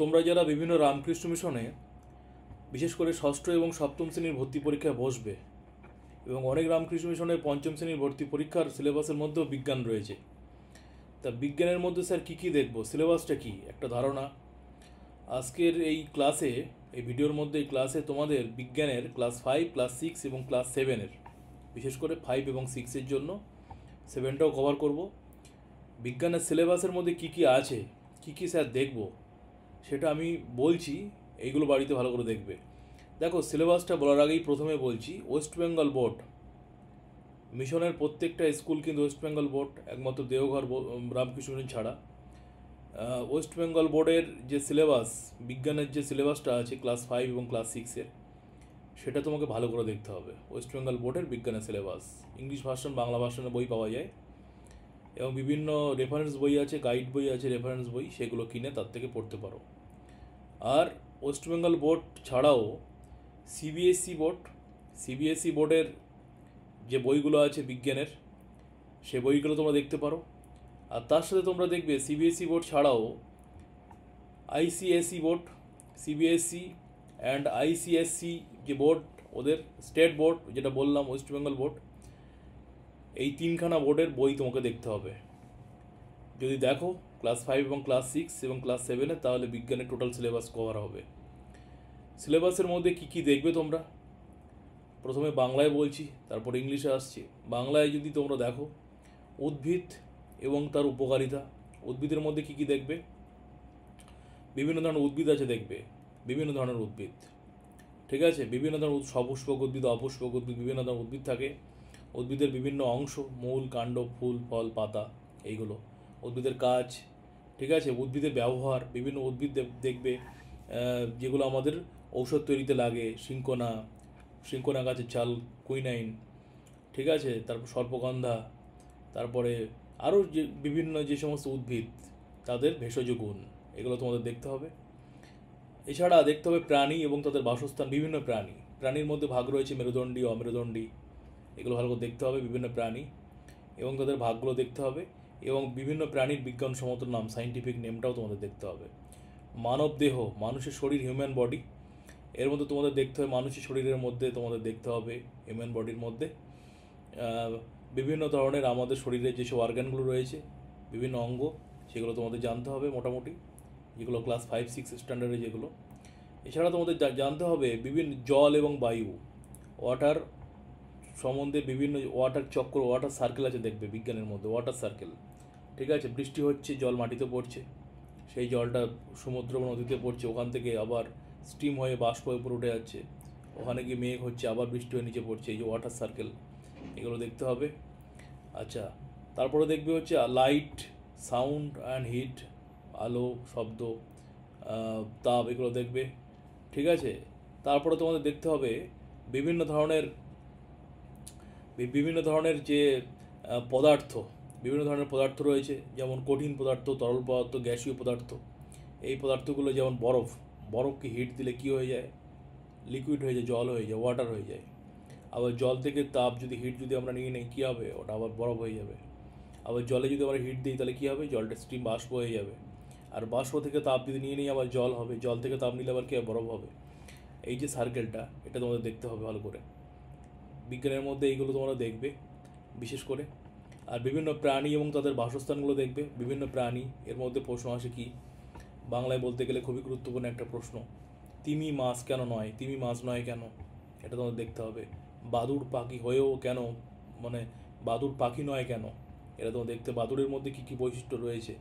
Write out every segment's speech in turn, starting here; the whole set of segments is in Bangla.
তোমরা যারা বিভিন্ন রামকৃষ্ণ মিশনে বিশেষ করে ষষ্ঠ এবং সপ্তম শ্রেণীর ভর্তি পরীক্ষায় বসবে এবং অনেক রামকৃষ্ণ মিশনের পঞ্চম শ্রেণীর ভর্তি পরীক্ষার সিলেবাসের মধ্যেও বিজ্ঞান রয়েছে। তা বিজ্ঞানের মধ্যে স্যার কী কী দেখব, সিলেবাসটা কী, একটা ধারণা। আজকের এই ক্লাসে, এই ভিডিওর মধ্যে এই ক্লাসে তোমাদের বিজ্ঞানের ক্লাস 5, ক্লাস 6 এবং ক্লাস 7-এর, বিশেষ করে 5 এবং 6-এর জন্য 7টাও কভার করব। বিজ্ঞানের সিলেবাসের মধ্যে কী কী আছে, কী কী স্যার দেখব, সেটা আমি বলছি, এইগুলো বাড়িতে ভালো করে দেখবে। দেখো, সিলেবাসটা বলার আগেই প্রথমে বলছি, ওয়েস্ট বেঙ্গল বোর্ড মিশনের প্রত্যেকটা স্কুল কিন্তু ওয়েস্ট বেঙ্গল বোর্ড, একমাত্র দেওঘর রামকৃষ্ণ মিশন ছাড়া। ওয়েস্ট বেঙ্গল বোর্ডের যে সিলেবাস, বিজ্ঞানের যে সিলেবাসটা আছে ক্লাস 5 এবং ক্লাস 6-এর, সেটা তোমাকে ভালো করে দেখতে হবে। ওয়েস্ট বেঙ্গল বোর্ডের বিজ্ঞানের সিলেবাস, ইংলিশ ভার্সন, বাংলা ভার্সনের বই পাওয়া যায় এবং বিভিন্ন রেফারেন্স বই আছে, গাইড বই আছে, রেফারেন্স বই, সেগুলো কিনে তার থেকে পড়তে পারো। আর ওয়েস্ট বেঙ্গল বোর্ড ছাড়াও সিবিএসই বোর্ডের যে বইগুলো আছে বিজ্ঞানের, সে বইগুলো তোমরা দেখতে পারো। আর তার সাথে তোমরা দেখবে সিবিএসই বোর্ড ছাড়াও ICSE board, CBSE and ICSE যে বোর্ড, ওদের স্টেট বোর্ড যেটা বললাম, ওয়েস্ট বেঙ্গল বোর্ড, এই তিনখানা বোর্ডের বই তোমাকে দেখতে হবে। যদি দেখো ক্লাস 5 এবং ক্লাস 6 এবং ক্লাস 7-এ, তাহলে বিজ্ঞানের টোটাল সিলেবাস কভার হবে। সিলেবাসের মধ্যে কী কী দেখবে তোমরা, প্রথমে বাংলায় বলছি, তারপর ইংলিশে আসছি। বাংলায় যদি তোমরা দেখো, উদ্ভিদ এবং তার উপকারিতা, উদ্ভিদের মধ্যে কী কী দেখবে, বিভিন্ন ধরনের উদ্ভিদ আছে দেখবে, বিভিন্ন ধরনের উদ্ভিদ, ঠিক আছে, বিভিন্ন ধরনের সপুষ্পক উদ্ভিদ, অপুষ্পক উদ্ভিদ, বিভিন্ন ধরনের উদ্ভিদ থাকে। উদ্ভিদের বিভিন্ন অংশ, মূল, কাণ্ড, ফুল, ফল, পাতা, এইগুলো উদ্ভিদের কাজ, ঠিক আছে, উদ্ভিদের ব্যবহার, বিভিন্ন উদ্ভিদ দেখবে যেগুলো আমাদের ঔষধ তৈরিতে লাগে, শিংকোনা গাছের ছাল, কুইনাইন, ঠিক আছে, তারপর সর্পগন্ধা, তারপরে আরও যে বিভিন্ন যে সমস্ত উদ্ভিদ, তাদের ভেষজ গুণ, এগুলো তোমাদের দেখতে হবে। এছাড়া দেখতে হবে প্রাণী এবং তাদের বাসস্থান, বিভিন্ন প্রাণীর মধ্যে ভাগ রয়েছে মেরুদণ্ডী, অমেরুদণ্ডী, এগুলো ভালো করে দেখতে হবে, বিভিন্ন প্রাণী এবং তাদের ভাগগুলো দেখতে হবে, এবং বিভিন্ন প্রাণীর বিজ্ঞানসম্মত নাম, সাইন্টিফিক নেমটাও তোমাদের দেখতে হবে। মানব দেহ, মানুষের শরীর, হিউম্যান বডি, এর মধ্যে তোমাদের দেখতে হবে, মানুষের শরীরের মধ্যে তোমাদের দেখতে হবে, হিউম্যান বডির মধ্যে বিভিন্ন ধরনের আমাদের শরীরে যেসব অর্গানগুলো রয়েছে, বিভিন্ন অঙ্গ, সেগুলো তোমাদের জানতে হবে মোটামুটি, যেগুলো ক্লাস 5, 6 স্ট্যান্ডার্ডে যেগুলো। এছাড়া তোমাদের জানতে হবে বিভিন্ন জল এবং বায়ু, ওয়াটার সম্বন্ধে, বিভিন্ন ওয়াটার চক্র, ওয়াটার সার্কেল আছে দেখবে বিজ্ঞানের মধ্যে, ওয়াটার সার্কেল, ঠিক আছে, বৃষ্টি হচ্ছে, জল মাটিতে পড়ছে, সেই জলটা সমুদ্র বা নদীতে পড়ছে, ওখান থেকে আবার স্টিম হয়ে বাষ্প হয়ে উপরে উঠে যাচ্ছে, ওখানে গিয়ে মেঘ হচ্ছে, আবার বৃষ্টি হয়ে নিচে পড়ছে, এই যে ওয়াটার সার্কেল, এগুলো দেখতে হবে। আচ্ছা, তারপরে দেখবে হচ্ছে লাইট, সাউন্ড অ্যান্ড হিট, আলো, শব্দ, তাপ, এগুলো দেখবে, ঠিক আছে। তারপরে তোমাদের দেখতে হবে বিভিন্ন ধরনের যে পদার্থ, বিভিন্ন ধরনের পদার্থ রয়েছে, যেমন কঠিন পদার্থ, তরল পদার্থ, গ্যাসীয় পদার্থ। এই পদার্থগুলো যেমন বরফকে হিট দিলে কী হয়ে যায়, লিকুইড হয়ে যায়, জল হয়ে যায়, ওয়াটার হয়ে যায়। আবার জল থেকে তাপ যদি হিট যদি আমরা নিয়ে নিই, কী হবে, ওটা আবার বরফ হয়ে যাবে। আবার জলে যদি আমরা হিট দিই, তাহলে কী হবে, জলটা স্টিম, বাষ্প হয়ে যাবে। আর বাষ্প থেকে তাপ যদি নিয়ে নিই, আবার জল হবে, জল থেকে তাপ নিলে আবার কী হবে, বরফ হবে। এই যে সার্কেলটা, এটা তোমাদের দেখতে হবে ভালো করে। বিজ্ঞানের মধ্যে এইগুলো তোমরা দেখবে বিশেষ করে। আর বিভিন্ন প্রাণী এবং তাদের বাসস্থানগুলো দেখবে, বিভিন্ন প্রাণী, এর মধ্যে প্রশ্ন আসে কি, বাংলায় বলতে গেলে খুবই গুরুত্বপূর্ণ একটা প্রশ্ন, তিমি মাছ কেন নয়, তিমি মাছ নয় কেন, এটা তোমাদের দেখতে হবে। বাদুড় পাখি হয়েও কেন, মানে বাদুড় পাখি নয় কেন, এটা তোমার দেখতে, বাদুড়ের মধ্যে কী কী বৈশিষ্ট্য রয়েছে,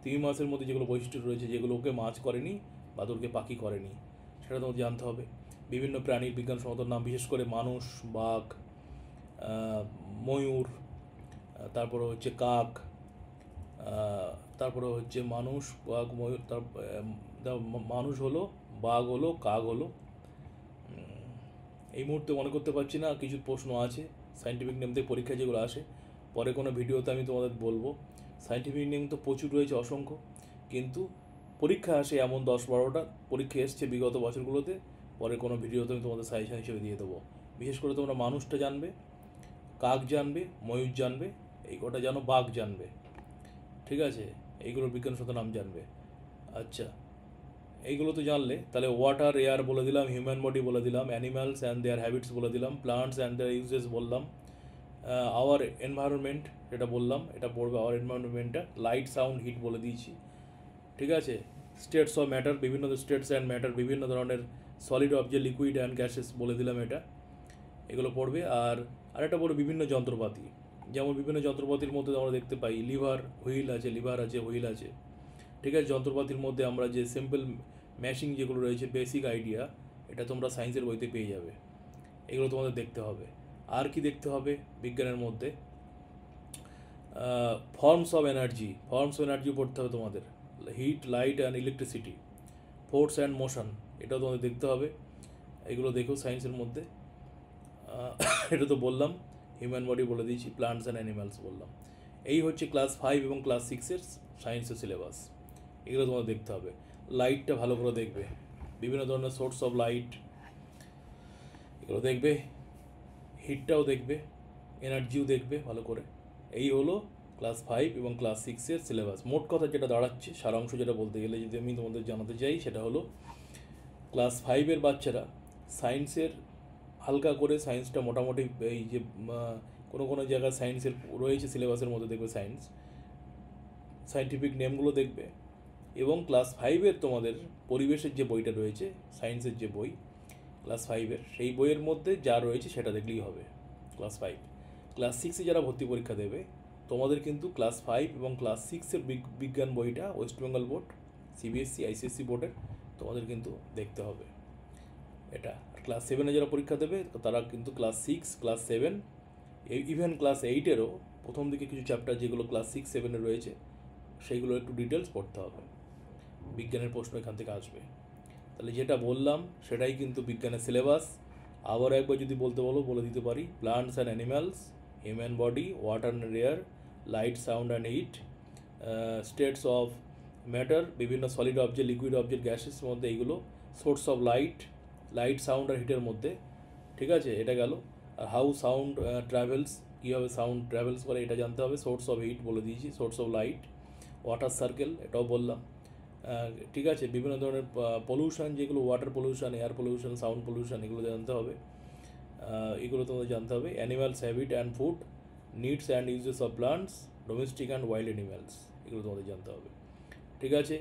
তিমি মাছের মধ্যে যেগুলো বৈশিষ্ট্য রয়েছে, যেগুলোকে মাছ করেনি, বাদুড়কে পাখি করেনি, সেটা তোমাদের জানতে হবে। বিভিন্ন প্রাণীর বিজ্ঞানসম্মত নাম, বিশেষ করে মানুষ, বাঘ, ময়ূর, তারপরে হচ্ছে কাক, তারপরে হচ্ছে মানুষ, বাঘ, ময়ূর, মানুষ হলো, বাঘ হলো, কাক হলো, এই মুহূর্তে মনে করতে পারছি না, কিছু প্রশ্ন আছে সায়েন্টিফিক নেম থেকে পরীক্ষায় যেগুলো আসে, পরে কোনো ভিডিওতে আমি তোমাদের বলবো। সায়েন্টিফিক নেম তো প্রচুর রয়েছে, অসংখ্য, কিন্তু পরীক্ষা আসে এমন 10-12টা পরীক্ষা এসছে বিগত বছরগুলোতে, পরে কোনো ভিডিওতে আমি তোমাদের সাজেশন হিসেবে দিয়ে দেবো। বিশেষ করে তোমরা মানুষটা জানবে, কাক জানবে, ময়ূর জানবে, এই কটা জানো, বাঘ জানবে, ঠিক আছে, এইগুলোর বিজ্ঞানসম্মত নাম জানবে। আচ্ছা, এইগুলো তো জানলে, তাহলে ওয়াটার এয়ার বলে দিলাম, হিউম্যান বডি বলে দিলাম, অ্যানিম্যালস অ্যান্ড দেয়ার হ্যাবিটস বলে দিলাম, প্লান্টস অ্যান্ড দেয়ার ইউজেস বললাম, আওয়ার এনভায়রনমেন্ট যেটা বললাম এটা পড়বে, আওয়ার এনভায়রনমেন্টটা, লাইট সাউন্ড হিট বলে দিয়েছি, ঠিক আছে। স্টেটস অফ ম্যাটার, বিভিন্ন স্টেটস অ্যান্ড ম্যাটার, বিভিন্ন ধরনের solid object, liquid and gases বলে দিলাম এটা, এগুলো পড়বে। আর আরেকটা পড়বে বিভিন্ন যন্ত্রপাতি, যেমন বিভিন্ন যন্ত্রপাতির মধ্যে আমরা দেখতে পাই লিভার হুইল আছে, লিভার আছে, হুইল আছে, ঠিক আছে। যন্ত্রপাতির মধ্যে আমরা যে সিম্পল ম্যাশিং যেগুলো রয়েছে, বেসিক আইডিয়া, এটা তোমরা সায়েন্সের বইতে পেয়ে যাবে, এগুলো তোমাদের দেখতে হবে। আর কি দেখতে হবে বিজ্ঞানের মধ্যে, forms of energy, forms of energy পড়তে হবে তোমাদের, heat, light and electricity, force and motion, এটাও তোমাদের দেখতে হবে, এগুলো দেখো সায়েন্সের মধ্যে। এটা তো বললাম, হিউম্যান বডি বলে দিয়েছি, প্লান্টস অ্যান্ড অ্যানিমালস বললাম। এই হচ্ছে ক্লাস 5 এবং ক্লাস 6-এর সায়েন্সের সিলেবাস, এগুলো তোমাদের দেখতে হবে। লাইটটা ভালো করে দেখবে, বিভিন্ন ধরনের সোর্স অফ লাইট এগুলো দেখবে, হিটটাও দেখবে, এনার্জিও দেখবে ভালো করে। এই হলো ক্লাস 5 এবং ক্লাস 6-এর সিলেবাস। মোট কথা যেটা দাঁড়াচ্ছে, সারাংশ যেটা বলতে গেলে যদি আমি তোমাদের জানাতে চাই, সেটা হলো ক্লাস 5-এর বাচ্চারা সায়েন্সের হালকা করে, সায়েন্সটা মোটামুটি এই যে কোনো কোনো জায়গায় সায়েন্সের রয়েছে সিলেবাসের মধ্যে দেখবে সায়েন্স, সায়েন্টিফিক নেমগুলো দেখবে, এবং ক্লাস 5-এর তোমাদের পরিবেশের যে বইটা রয়েছে, সায়েন্সের যে বই ক্লাস 5-এর, সেই বইয়ের মধ্যে যা রয়েছে সেটা দেখলেই হবে ক্লাস 5। ক্লাস 6-এ যারা ভর্তি পরীক্ষা দেবে, তোমাদের কিন্তু ক্লাস 5 এবং ক্লাস 6-এর বিজ্ঞান বইটা West Bengal board, CBSE, ICSE বোর্ডের তোমাদের কিন্তু দেখতে হবে এটা। আর ক্লাস 7-এ যারা পরীক্ষা দেবে তারা কিন্তু ক্লাস 6, ক্লাস 7, ইভেন ক্লাস 8-এরও প্রথম দিকে কিছু চ্যাপ্টার যেগুলো ক্লাস 6-7-এ রয়েছে, সেইগুলো একটু ডিটেলস পড়তে হবে, বিজ্ঞানের প্রশ্ন এখান থেকে আসবে। তাহলে যেটা বললাম সেটাই কিন্তু বিজ্ঞানের সিলেবাস। আবার একবার যদি বলতে বলো বলে দিতে পারি, plants and animals, human body, water and air, light, sound and heat, states of matter, বিভিন্ন সলিড অবজেক্ট, লিকুইড অবজেক্ট, গ্যাসের মধ্যে এইগুলো, source of light, light, sound আর হিটের মধ্যে, ঠিক আছে, এটা গেল। আর হাউ সাউন্ড ট্রাভেলস, কীভাবে সাউন্ড ট্রাভেলস করে এটা জানতে হবে। সোর্স অফ হিট বলে দিয়েছি, source of light, water circle এটাও বললাম, ঠিক আছে। বিভিন্ন ধরনের পলিউশন, যেগুলো water pollution, air pollution, sound pollution, এগুলো জানতে হবে, এগুলো তোমাদের জানতে হবে। Animals habit and food, needs and uses of plants, domestic and wild animals, এগুলো তোমাদের জানতে হবে, ঠিক আছে।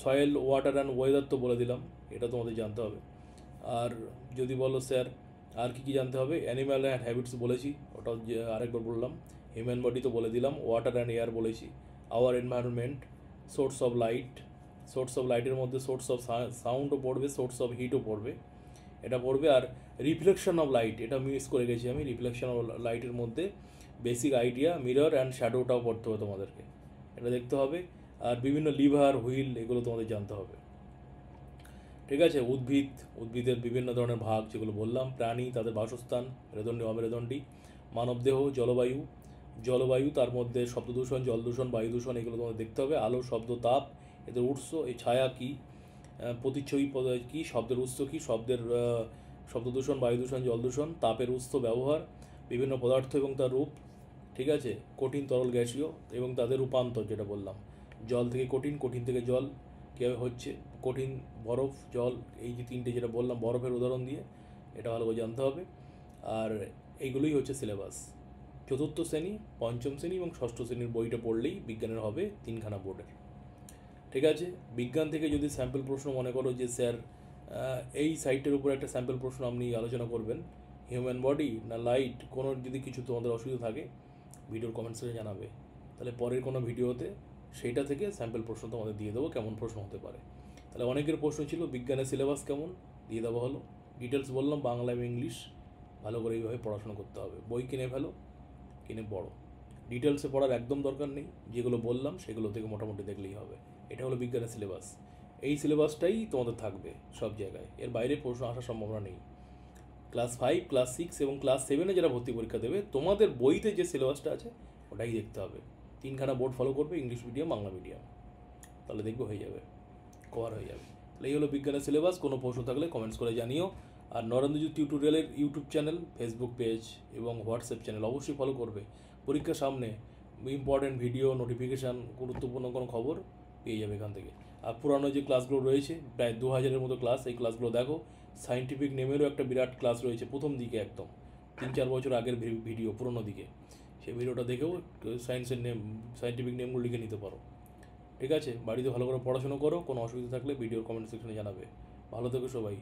সয়েল, ওয়াটার অ্যান্ড ওয়েদার তো বলে দিলাম, এটা তোমাদের জানতে হবে। আর যদি বলো স্যার আর কী কী জানতে হবে, অ্যানিম্যাল অ্যান্ড হ্যাবিটস বলেছি, ওটাও যে আরেকবার বললাম। হিউম্যান বডি তো বলে দিলাম, ওয়াটার অ্যান্ড এয়ার বলেছি, our environment, source of light, source of লাইটের মধ্যে সোর্স অফ সাউন্ডও পড়বে, সোর্স অফ হিটও পড়বে, এটা পড়বে। আর রিফ্লেকশন অফ লাইট, এটা মিস করে গেছি আমি, রিফ্লেকশন অফ লাইটের মধ্যে বেসিক আইডিয়া, মিরর অ্যান্ড শ্যাডোটাও পড়তে হবে তোমাদেরকে, এটা দেখতে হবে। আর বিভিন্ন লিভার, হুইল, এগুলো তোমাদের জানতে হবে, ঠিক আছে। উদ্ভিদের বিভিন্ন ধরনের ভাগ যেগুলো বললাম, প্রাণী, তাদের বাসস্থান, মেরুদণ্ডী, অমেরুদণ্ডী, মানবদেহ, জলবায়ু, তার মধ্যে শব্দদূষণ, জল দূষণ, বায়ু দূষণ, এগুলো তোমাদের দেখতে হবে। আলো, শব্দ, তাপ, এদের উৎস, এই ছায়া কী, প্রতিচ্ছবি কী, শব্দের উৎস কী, শব্দদূষণ, বায়ু দূষণ, জল দূষণ, তাপের উৎস, ব্যবহার, বিভিন্ন পদার্থ এবং তার রূপ, ঠিক আছে। কঠিন, তরল, গ্যাসীয় এবং তাদের রূপান্তর যেটা বললাম, জল থেকে কঠিন, কঠিন থেকে জল কীভাবে হচ্ছে, কঠিন, বরফ, জল, এই যে তিনটে যেটা বললাম বরফের উদাহরণ দিয়ে, এটা ভালো করে জানতে হবে। আর এইগুলোই হচ্ছে সিলেবাস। চতুর্থ শ্রেণী, পঞ্চম শ্রেণী এবং ষষ্ঠ শ্রেণীর বইটা পড়লেই বিজ্ঞানের হবে 3খানা বোর্ডের, ঠিক আছে। বিজ্ঞান থেকে যদি স্যাম্পল প্রশ্ন মনে করো যে স্যার এই সাইটের উপর একটা স্যাম্পল প্রশ্ন আপনি আলোচনা করবেন, হিউম্যান বডি না লাইট, কোনো যদি কিছু তোমাদের অসুবিধা থাকে ভিডিওর কমেন্টসে জানাবে, তাহলে পরের কোনো ভিডিওতে সেইটা থেকে স্যাম্পল প্রশ্ন তোমাদের দিয়ে দেবো কেমন প্রশ্ন হতে পারে। তাহলে অনেকের প্রশ্ন ছিল বিজ্ঞানের সিলেবাস কেমন, দিয়ে দেওয়া হলো, ডিটেলস বললাম, বাংলা এবং ইংলিশ ভালো করে এইভাবে পড়াশোনা করতে হবে। বই কিনে ফেলো, কিনে পড়ো, ডিটেলসে পড়ার একদম দরকার নেই, যেগুলো বললাম সেগুলো থেকে মোটামুটি দেখলেই হবে। এটা হলো বিজ্ঞানের সিলেবাস, এই সিলেবাসটাই তোমাদের থাকবে সব জায়গায়, এর বাইরে প্রশ্ন আসার সম্ভাবনা নেই। ক্লাস 5, ক্লাস 6 এবং ক্লাস 7-এ যারা ভর্তি পরীক্ষা দেবে, তোমাদের বইতে যে সিলেবাসটা আছে ওটাই দেখতে হবে। 3খানা বোর্ড ফলো করবে, ইংলিশ মিডিয়াম, বাংলা মিডিয়াম, তাহলে দেখবে হয়ে যাবে, কভার হয়ে যাবে। তাহলে এই হলো বিজ্ঞানের সিলেবাস। কোনো প্রশ্ন থাকলে কমেন্টস করে জানিও। আর নরেন্দ্রজিৎ টিউটোরিয়ালের ইউটিউব চ্যানেল, ফেসবুক পেজ এবং হোয়াটসঅ্যাপ চ্যানেল অবশ্যই ফলো করবে। পরীক্ষার সামনে ইম্পর্টেন্ট ভিডিও, নোটিফিকেশান, গুরুত্বপূর্ণ কোনো খবর পেয়ে যাবে এখান থেকে। আর পুরানো যে ক্লাসগুলো রয়েছে প্রায় 2000-এর মতো ক্লাস, এই ক্লাসগুলো দেখো। সায়েন্টিফিক নেমেরও একটা বিরাট ক্লাস রয়েছে প্রথম দিকে, একদম 3-4 বছর আগের ভিডিও, পুরোনো দিকে। সেই ভিডিওটা দেখেও সায়েন্সের নেম, সায়েন্টিফিক নেমগুলো লিখে নিতে পারো। ঠিক আছে, বাড়িতে ভালো করে পড়াশোনা করো, কোনো অসুবিধা থাকলে ভিডিওর কমেন্ট সেকশনে জানাবে। ভালো থেকো সবাই।